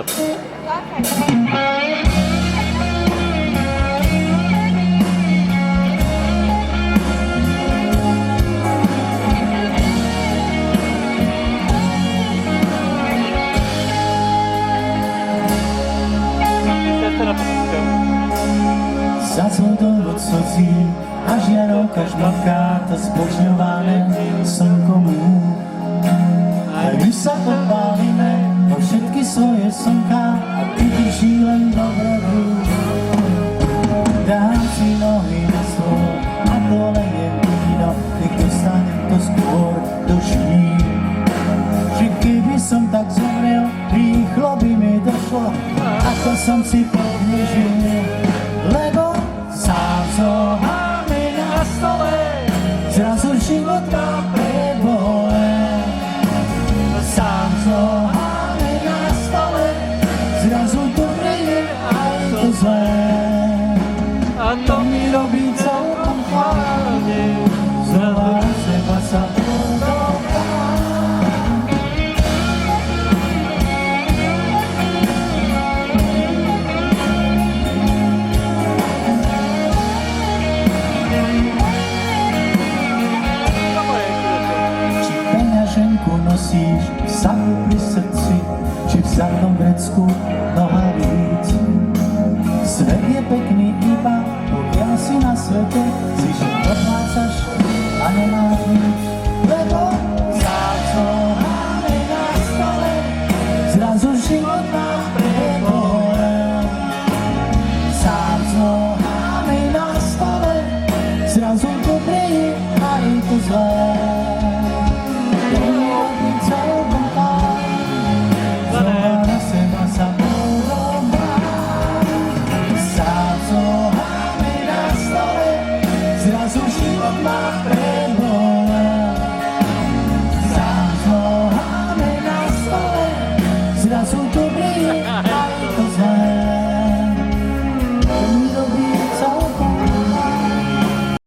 započať. Za dôvod slzí a žiarovka žmavká, to spočňované slnko mú. Aj my sa popálime o všetky svoje slnka a ty drží len dobrodú. Dám si nohy na stôl a dolejem víno, nech dostanem to skôr do žní. Že keby som tak zomrel, rýchlo by mi došlo, ako som si podnežil. Lebo sám zoháme na stole, zrazu život má prebole. Sám zoháme na stole, zrazu dobre je aj to zlé. A to mi robí celkom chválne, znova na seba sa podobám. Nosíš v saku pri srdci, či v zadnom vrecku nohavíc. Svet je pekný iba, pokiaľ si na svete, si že odplácaš a nemáš nič. Lebo zácoháme na stole, zrazu život má prebole. Zácoháme na stole, zrazu dobre je aj to zlé. Zrazu život má pre